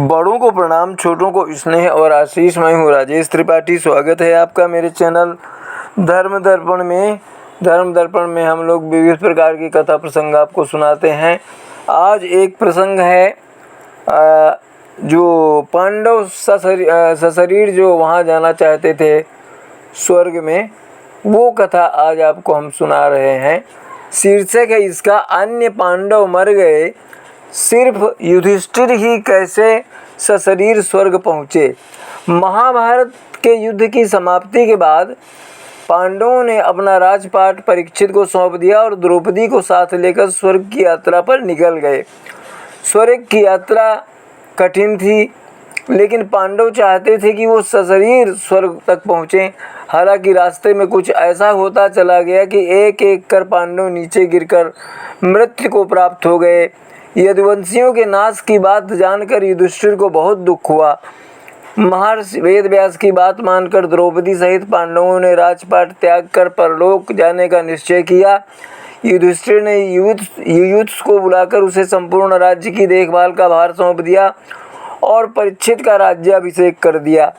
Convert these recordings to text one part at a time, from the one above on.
बड़ों को प्रणाम, छोटों को स्नेह और आशीष। मैं हूँ राजेश त्रिपाठी। स्वागत है आपका मेरे चैनल धर्म दर्पण में हम लोग विविध प्रकार की कथा प्रसंग आपको सुनाते हैं। आज एक प्रसंग है जो पांडव सशरीर जो वहाँ जाना चाहते थे स्वर्ग में, वो कथा आज आपको हम सुना रहे हैं। शीर्षक है इसका, अन्य पांडव मर गए, सिर्फ युधिष्ठिर ही कैसे सशरीर स्वर्ग पहुँचे। महाभारत के युद्ध की समाप्ति के बाद पांडवों ने अपना राजपाट परीक्षित को सौंप दिया और द्रौपदी को साथ लेकर स्वर्ग की यात्रा पर निकल गए। स्वर्ग की यात्रा कठिन थी, लेकिन पांडव चाहते थे कि वो सशरीर स्वर्ग तक पहुँचें। हालांकि रास्ते में कुछ ऐसा होता चला गया कि एक एक कर पांडव नीचे गिरकर मृत्यु को प्राप्त हो गए। यदुवंशियों के नाश की बात जानकर युधिष्ठिर को बहुत दुख हुआ। महर्षि वेदव्यास की बात मानकर द्रौपदी सहित पांडवों ने राजपाट त्याग कर परलोक जाने का निश्चय किया। युधिष्ठिर ने युयुत्स को बुलाकर उसे संपूर्ण राज्य की देखभाल का भार सौंप दिया और परीक्षित का राज्याभिषेक कर दिया।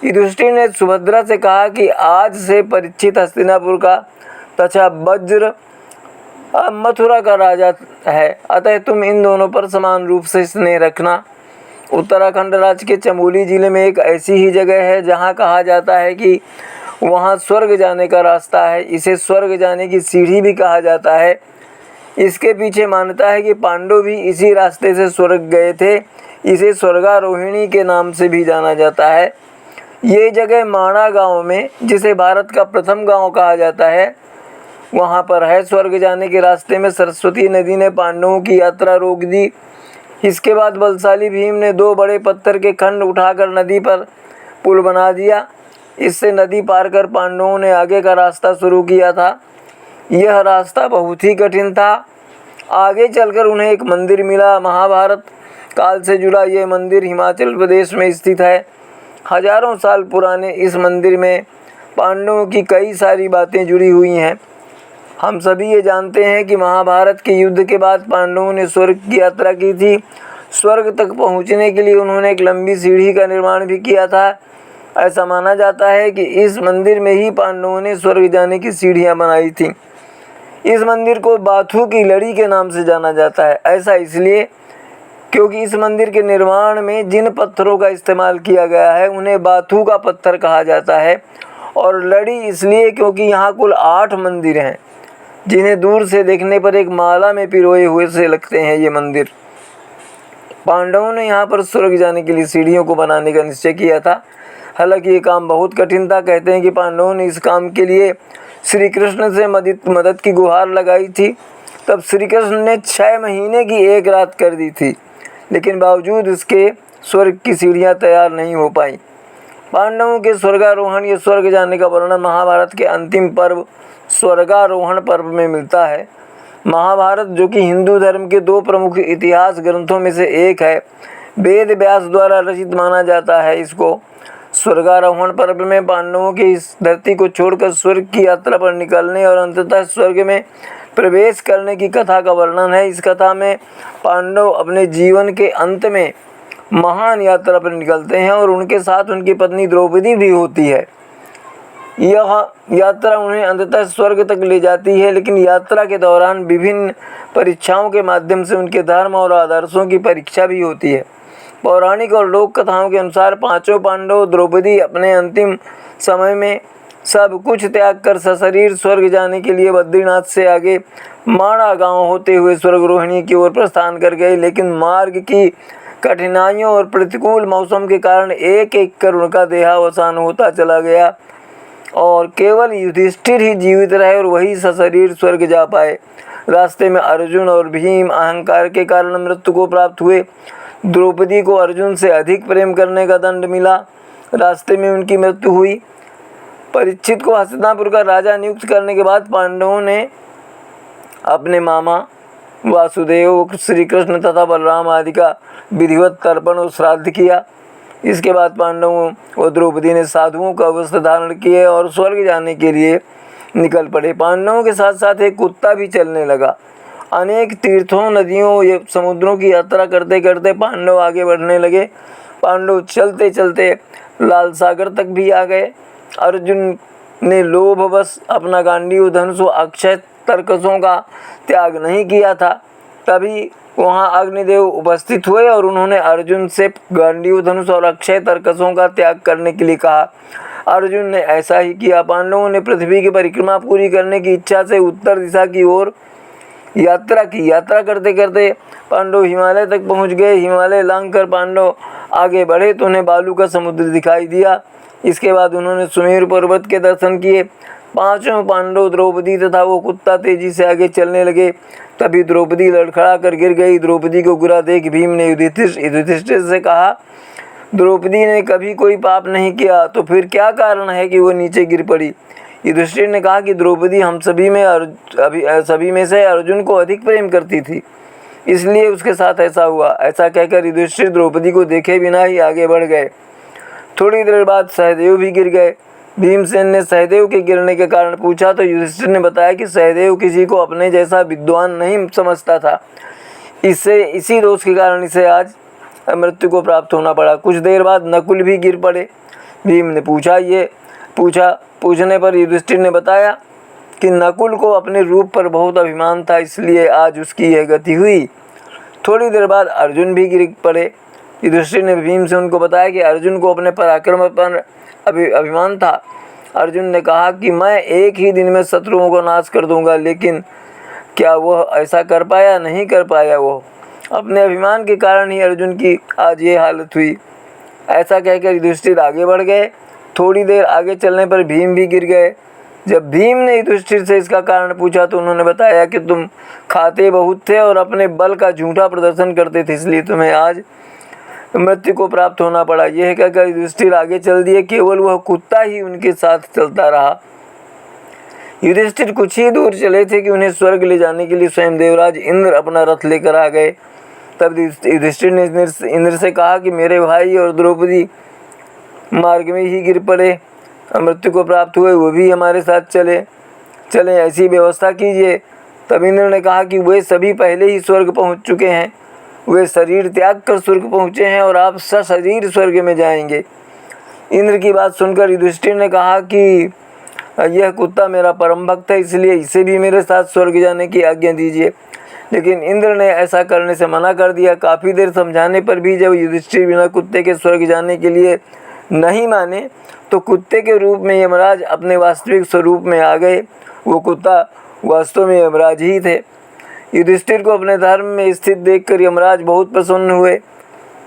युधिष्ठिर ने सुभद्रा से कहा कि आज से परीक्षित हस्तिनापुर का तथा वज्र मथुरा का राजा है, अतः तुम इन दोनों पर समान रूप से स्नेह रखना। उत्तराखंड राज्य के चमोली जिले में एक ऐसी ही जगह है जहाँ कहा जाता है कि वहाँ स्वर्ग जाने का रास्ता है। इसे स्वर्ग जाने की सीढ़ी भी कहा जाता है। इसके पीछे मान्यता है कि पांडव भी इसी रास्ते से स्वर्ग गए थे। इसे स्वर्गारोहिणी के नाम से भी जाना जाता है। ये जगह माणा गांव में, जिसे भारत का प्रथम गांव कहा जाता है, वहाँ पर है। स्वर्ग जाने के रास्ते में सरस्वती नदी ने पांडवों की यात्रा रोक दी। इसके बाद बलशाली भीम ने 2 बड़े पत्थर के खंड उठाकर नदी पर पुल बना दिया। इससे नदी पार कर पांडवों ने आगे का रास्ता शुरू किया था। यह रास्ता बहुत ही कठिन था। आगे चलकर उन्हें एक मंदिर मिला। महाभारत काल से जुड़ा यह मंदिर हिमाचल प्रदेश में स्थित है। हजारों साल पुराने इस मंदिर में पांडवों की कई सारी बातें जुड़ी हुई हैं। हम सभी ये जानते हैं कि महाभारत के युद्ध के बाद पांडवों ने स्वर्ग की यात्रा की थी। स्वर्ग तक पहुंचने के लिए उन्होंने एक लंबी सीढ़ी का निर्माण भी किया था। ऐसा माना जाता है कि इस मंदिर में ही पांडवों ने स्वर्ग जाने की सीढ़ियां बनाई थीं। इस मंदिर को बाथू की लड़ी के नाम से जाना जाता है। ऐसा इसलिए क्योंकि इस मंदिर के निर्माण में जिन पत्थरों का इस्तेमाल किया गया है उन्हें बाथू का पत्थर कहा जाता है, और लड़ी इसलिए क्योंकि यहाँ कुल 8 मंदिर हैं, जिन्हें दूर से देखने पर एक माला में पिरोए हुए से लगते हैं। ये मंदिर पांडवों ने यहाँ पर स्वर्ग जाने के लिए सीढ़ियों को बनाने का निश्चय किया था। हालांकि ये काम बहुत कठिन था। कहते हैं कि पांडवों ने इस काम के लिए श्री कृष्ण से मदद की गुहार लगाई थी। तब श्री कृष्ण ने 6 महीने की एक रात कर दी थी, लेकिन बावजूद इसके स्वर्ग की सीढ़ियाँ तैयार नहीं हो पाई। पांडवों के स्वर्गारोहण या स्वर्ग जाने का वर्णन महाभारत के अंतिम पर्व स्वर्गारोहण पर्व में मिलता है। महाभारत, जो कि हिंदू धर्म के 2 प्रमुख इतिहास ग्रंथों में से एक है, वेद व्यास द्वारा रचित माना जाता है। इसको स्वर्गारोहण पर्व में पांडवों की इस धरती को छोड़कर स्वर्ग की यात्रा पर निकलने और अंततः स्वर्ग में प्रवेश करने की कथा का वर्णन है। इस कथा में पांडव अपने जीवन के अंत में महान यात्रा पर निकलते हैं और उनके साथ उनकी पत्नी द्रौपदी भी होती है। यह यात्रा उन्हें अंततः स्वर्ग तक ले जाती है, लेकिन यात्रा के दौरान विभिन्न परीक्षाओं के माध्यम से उनके धर्म और आदर्शों की परीक्षा भी होती है। पौराणिक और लोक कथाओं के अनुसार 5 पांडव द्रौपदी अपने अंतिम समय में सब कुछ त्याग कर सशरीर स्वर्ग जाने के लिए बद्रीनाथ से आगे माणा गांव होते हुए स्वर्गारोहिणी की ओर प्रस्थान कर गए। लेकिन मार्ग की कठिनाइयों और प्रतिकूल मौसम के कारण एक एक कर उनका देहावसान होता चला गया और केवल युधिष्ठिर ही जीवित रहे और वही सशरीर स्वर्ग जा पाए। रास्ते में अर्जुन और भीम अहंकार के कारण मृत्यु को प्राप्त हुए। द्रौपदी को अर्जुन से अधिक प्रेम करने का दंड मिला। रास्ते में उनकी मृत्यु हुई। परीक्षित को हस्तिनापुर का राजा नियुक्त करने के बाद पांडवों ने अपने मामा वासुदेव, श्री कृष्ण तथा बलराम आदि का विधिवत तर्पण और श्राद्ध किया। इसके बाद पांडवों और द्रौपदी ने साधुओं का वस्त्र धारण किए और स्वर्ग जाने के लिए निकल पड़े। पांडवों के साथ साथ एक कुत्ता भी चलने लगा अनेक तीर्थों, नदियों, समुद्रों की यात्रा करते करते पांडव आगे बढ़ने लगे। पांडव चलते चलते लाल सागर तक भी आ गए। अर्जुन ने लोभवश अपना गांडीव धनुष व अक्षय तरकसों का त्याग नहीं किया था। तभी वहां अग्निदेव उपस्थित हुए और उन्होंने अर्जुन से गांडीव धनुष और अक्षय तरकसों का त्याग करने के लिए कहा। अर्जुन ने ऐसा ही किया। पांडवों ने पृथ्वी की परिक्रमा पूरी करने की इच्छा से उत्तर दिशा की ओर यात्रा की। यात्रा करते करते पांडव हिमालय तक पहुंच गए। हिमालय लांघकर पांडव आगे बढ़े तो उन्हें बालू का समुद्र दिखाई दिया। इसके बाद उन्होंने सुमेरु पर्वत के दर्शन किए। पांचों पांडव, द्रौपदी तथा वो कुत्ता तेजी से आगे चलने लगे। तभी द्रौपदी लड़खड़ा कर गिर गई। द्रौपदी को गिरा देख भीम ने युधिष्ठिर से कहा, द्रौपदी ने कभी कोई पाप नहीं किया, तो फिर क्या कारण है कि वो नीचे गिर पड़ी। युधिष्ठिर ने कहा कि द्रौपदी हम सभी में से अर्जुन को अधिक प्रेम करती थी, इसलिए उसके साथ ऐसा हुआ। ऐसा कहकर युधिष्ठिर द्रौपदी को देखे बिना ही आगे बढ़ गए। थोड़ी देर बाद सहदेव भी गिर गए। भीमसेन ने सहदेव के गिरने के कारण पूछा तो युधिष्ठिर ने बताया कि सहदेव किसी को अपने जैसा विद्वान नहीं समझता था। इसी दोष के कारण इसे आज मृत्यु को प्राप्त होना पड़ा। कुछ देर बाद नकुल भी गिर पड़े। भीम ने पूछने पर युधिष्ठिर ने बताया कि नकुल को अपने रूप पर बहुत अभिमान था, इसलिए आज उसकी यह गति हुई। थोड़ी देर बाद अर्जुन भी गिर पड़े। युधिष्ठिर ने भीम से उनको बताया कि अर्जुन को अपने पराक्रम पर अभिमान था। अर्जुन ने कहा कि मैं एक ही दिन में शत्रुओं को नाश कर दूंगा, लेकिन क्या वह ऐसा कर पाया? नहीं कर पाया। वो अपने अभिमान के कारण ही अर्जुन की आज ये हालत हुई। ऐसा कहकर युधिष्ठिर आगे बढ़ गए। थोड़ी देर आगे चलने पर भीम भी गिर गए। जब भीम ने युधिष्ठिर से इसका कारण पूछा तो उन्होंने बताया कि तुम खाते बहुत थे और अपने बल का झूठा प्रदर्शन करते थे, इसलिए तुम्हें आज मृत्यु को प्राप्त होना पड़ा। यह कहकर युधिष्ठिर आगे चल दिए। केवल वह कुत्ता ही उनके साथ चलता रहा। युधिष्ठिर कुछ ही दूर चले थे कि उन्हें स्वर्ग ले जाने के लिए स्वयं देवराज इंद्र अपना रथ लेकर आ गए। तब युधिष्ठिर ने इंद्र से कहा कि मेरे भाई और द्रौपदी मार्ग में ही गिर पड़े, मृत्यु को प्राप्त हुए, वो भी हमारे साथ चले ऐसी व्यवस्था कीजिए। तब इंद्र ने कहा कि वे सभी पहले ही स्वर्ग पहुंच चुके हैं। वे शरीर त्याग कर स्वर्ग पहुँचे हैं और आप सशरीर स्वर्ग में जाएंगे। इंद्र की बात सुनकर युधिष्ठिर ने कहा कि यह कुत्ता मेरा परम भक्त है, इसलिए इसे भी मेरे साथ स्वर्ग जाने की आज्ञा दीजिए। लेकिन इंद्र ने ऐसा करने से मना कर दिया। काफ़ी देर समझाने पर भी जब युधिष्ठिर बिना कुत्ते के स्वर्ग जाने के लिए नहीं माने तो कुत्ते के रूप में यमराज अपने वास्तविक स्वरूप में आ गए। वो कुत्ता वास्तव में यमराज ही थे। युधिष्ठिर को अपने धर्म में स्थित देखकर यमराज बहुत प्रसन्न हुए।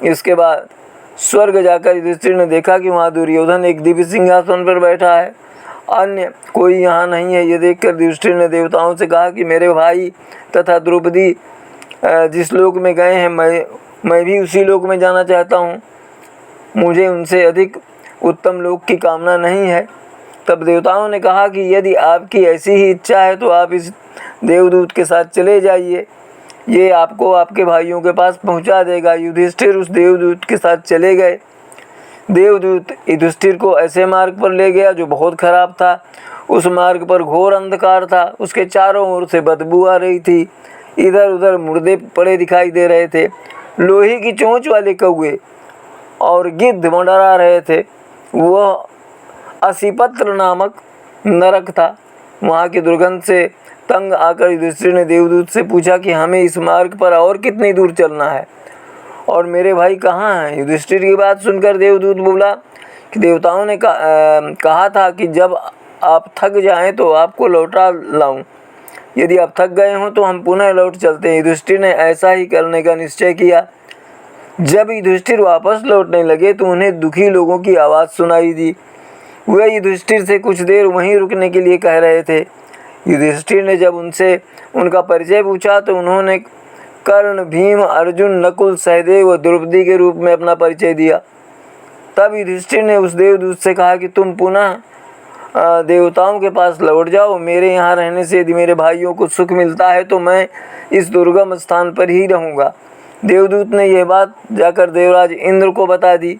इसके बाद स्वर्ग जाकर युधिष्ठिर ने देखा कि वहाँ दुर्योधन एक दिव्य सिंहासन पर बैठा है, अन्य कोई यहाँ नहीं है। ये देखकर युधिष्ठिर ने देवताओं से कहा कि मेरे भाई तथा द्रौपदी जिस लोक में गए हैं, मैं भी उसी लोक में जाना चाहता हूँ। मुझे उनसे अधिक उत्तम लोक की कामना नहीं है। तब देवताओं ने कहा कि यदि आपकी ऐसी ही इच्छा है तो आप इस देवदूत के साथ चले जाइए, ये आपको आपके भाइयों के पास पहुंचा देगा। युधिष्ठिर उस देवदूत के साथ चले गए। देवदूत युधिष्ठिर को ऐसे मार्ग पर ले गया जो बहुत खराब था। उस मार्ग पर घोर अंधकार था। उसके चारों ओर से बदबू आ रही थी। इधर उधर मुर्दे पड़े दिखाई दे रहे थे। लोहे की चोंच वाले कौवे और गिद्ध मंडरा रहे थे। वह असीपत्र नामक नरक था। वहाँ की दुर्गंध से तंग आकर युधिष्ठिर ने देवदूत से पूछा कि हमें इस मार्ग पर और कितनी दूर चलना है और मेरे भाई कहाँ हैं? युधिष्ठिर की बात सुनकर देवदूत बोला कि देवताओं ने कहा था कि जब आप थक जाएं तो आपको लौटा लाऊं। यदि आप थक गए हों तो हम पुनः लौट चलते हैं। युधिष्ठिर ने ऐसा ही करने का निश्चय किया। जब युधिष्ठिर वापस लौटने लगे तो उन्हें दुखी लोगों की आवाज़ सुनाई दी। वे युधिष्ठिर से कुछ देर वहीं रुकने के लिए कह रहे थे। युधिष्ठिर ने जब उनसे उनका परिचय पूछा तो उन्होंने कर्ण, भीम, अर्जुन, नकुल, सहदेव व द्रौपदी के रूप में अपना परिचय दिया। तब युधिष्ठिर ने उस देवदूत से कहा कि तुम पुनः देवताओं के पास लौट जाओ। मेरे यहाँ रहने से यदि मेरे भाइयों को सुख मिलता है तो मैं इस दुर्गम स्थान पर ही रहूँगा। देवदूत ने यह बात जाकर देवराज इंद्र को बता दी।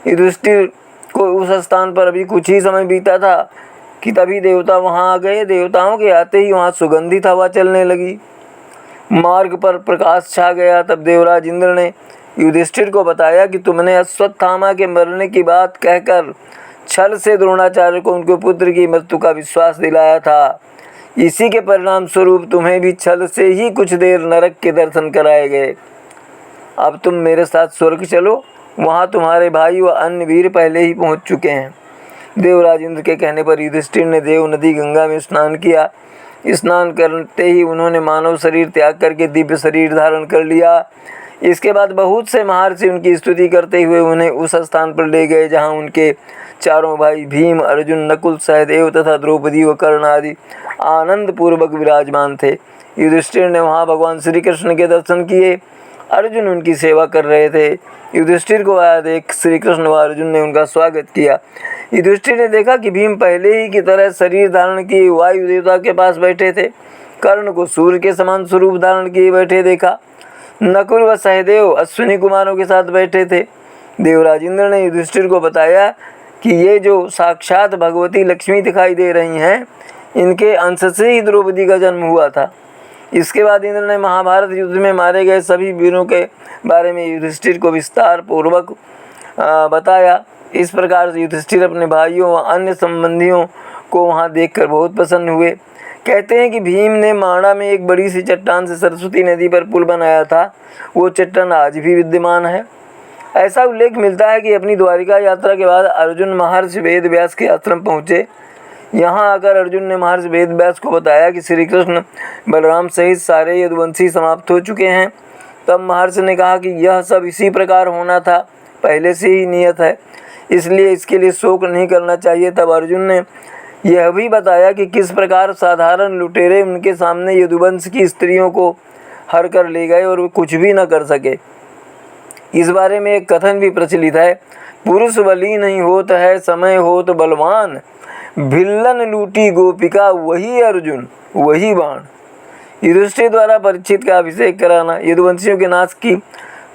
युधिष्ठिर को उस स्थान पर अभी कुछ ही समय बीता था कि तभी देवता वहां आ गए। देवताओं के आते ही वहां सुगंधित हवा चलने लगी। मार्ग पर प्रकाश छा गया। तब देवराज इंद्र ने युधिष्ठिर को बताया कि तुमने अश्वत्थामा के मरने की बात कहकर छल से द्रोणाचार्य को उनके पुत्र की मृत्यु का विश्वास दिलाया था। इसी के परिणाम स्वरूप तुम्हें भी छल से ही कुछ देर नरक के दर्शन कराए गए। अब तुम मेरे साथ स्वर्ग चलो, वहाँ तुम्हारे भाई व अन्य वीर पहले ही पहुँच चुके हैं। देवराज इंद्र के कहने पर युधिष्ठिर ने देव नदी गंगा में स्नान किया। स्नान करते ही उन्होंने मानव शरीर त्याग करके दिव्य शरीर धारण कर लिया। इसके बाद बहुत से महर्षि उनकी स्तुति करते हुए उन्हें उस स्थान पर ले गए जहाँ उनके चारों भाई भीम, अर्जुन, नकुल, सहदेव तथा द्रौपदी व कर्ण आदि आनंद पूर्वक विराजमान थे। युधिष्ठिर ने वहाँ भगवान श्री कृष्ण के दर्शन किए। अर्जुन उनकी सेवा कर रहे थे। युधिष्ठिर को आया देख श्री कृष्ण व अर्जुन ने उनका स्वागत किया। युधिष्ठिर ने देखा कि भीम पहले ही की तरह शरीर धारण किए वायु देवता के पास बैठे थे। कर्ण को सूर्य के समान स्वरूप धारण किए बैठे देखा। नकुल व सहदेव अश्विनी कुमारों के साथ बैठे थे। देवराज इंद्र ने युधिष्ठिर को बताया कि ये जो साक्षात भगवती लक्ष्मी दिखाई दे रही हैं, इनके अंश से ही द्रौपदी का जन्म हुआ था। इसके बाद इंद्र ने महाभारत युद्ध में मारे गए सभी वीरों के बारे में युधिष्ठिर को विस्तार पूर्वक बताया। इस प्रकार से युधिष्ठिर अपने भाइयों व अन्य संबंधियों को वहाँ देखकर बहुत प्रसन्न हुए। कहते हैं कि भीम ने माणा में एक बड़ी सी चट्टान से सरस्वती नदी पर पुल बनाया था। वो चट्टान आज भी विद्यमान है। ऐसा उल्लेख मिलता है कि अपनी द्वारिका यात्रा के बाद अर्जुन महर्षि वेद व्यास के आश्रम पहुँचे। यहाँ आकर अर्जुन ने महर्षि वेद व्यास को बताया कि श्री कृष्ण बलराम सहित सारे यदुवंशी समाप्त हो चुके हैं। तब महर्षि ने कहा कि यह सब इसी प्रकार होना था, पहले से ही नियत है, इसलिए इसके लिए शोक नहीं करना चाहिए। तब अर्जुन ने यह भी बताया कि किस प्रकार साधारण लुटेरे उनके सामने यदुवंश की स्त्रियों को हर कर ले गए और वे कुछ भी न कर सके। इस बारे में एक कथन भी प्रचलित है, पुरुष बली नहीं होत है समय होत बलवान, भिल्लन लूटी गोपिका वही अर्जुन वही बाण। युधिष्ठिर द्वारा परीक्षित का अभिषेक कराना। यदुवंशियों के नाश की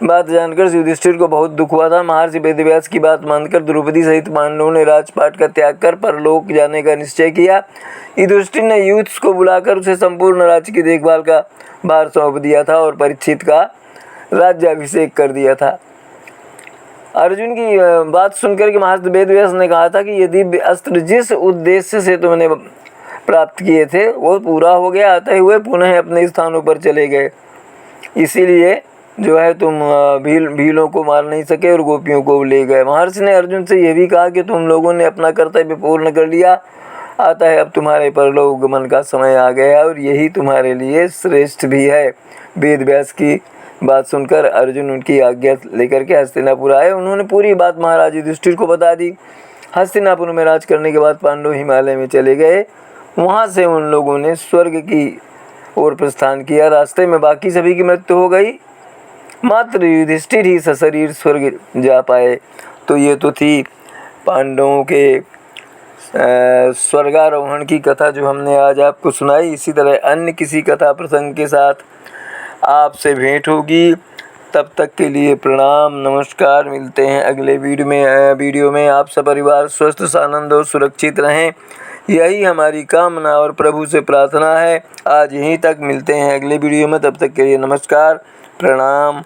बात जानकर युधिष्ठिर को बहुत दुख हुआ था। महर्षि वेदव्यास की बात मानकर द्रौपदी सहित पांडवों ने राजपाट का त्याग कर परलोक जाने का निश्चय किया। युधिष्ठिर ने यूथ्स को बुलाकर उसे संपूर्ण राज्य की देखभाल का भार सौंप दिया था और परीक्षित का राज्याभिषेक कर दिया था। अर्जुन की बात सुनकर के महर्षि वेदव्यास ने कहा था कि यदि अस्त्र जिस उद्देश्य से तुमने प्राप्त किए थे वो पूरा हो गया, अतः हुए पुनः अपने स्थानों पर चले गए। इसीलिए जो है तुम भीलों को मार नहीं सके और गोपियों को ले गए। महर्षि ने अर्जुन से यह भी कहा कि तुम लोगों ने अपना कर्तव्य पूर्ण कर लिया, आता है अब तुम्हारे परलोक गमन का समय आ गया और यही तुम्हारे लिए श्रेष्ठ भी है। वेद व्यास की बात सुनकर अर्जुन उनकी आज्ञा लेकर के हस्तिनापुर आए। उन्होंने पूरी बात महाराज युधिष्ठिर को बता दी। हस्तिनापुर में राज करने के बाद पांडव हिमालय में चले गए। वहाँ से उन लोगों ने स्वर्ग की ओर प्रस्थान किया। रास्ते में बाकी सभी की मृत्यु हो गई, मात्र युधिष्ठिर ही सशरीर स्वर्ग जा पाए। तो ये तो थी पांडवों के स्वर्गारोहण की कथा जो हमने आज आपको सुनाई। इसी तरह अन्य किसी कथा प्रसंग के साथ आपसे भेंट होगी। तब तक के लिए प्रणाम, नमस्कार। मिलते हैं अगले वीडियो में। आप सब परिवार स्वस्थ, आनंद और सुरक्षित रहें, यही हमारी कामना और प्रभु से प्रार्थना है। आज यहीं तक, मिलते हैं अगले वीडियो में। तब तक के लिए नमस्कार, प्रणाम।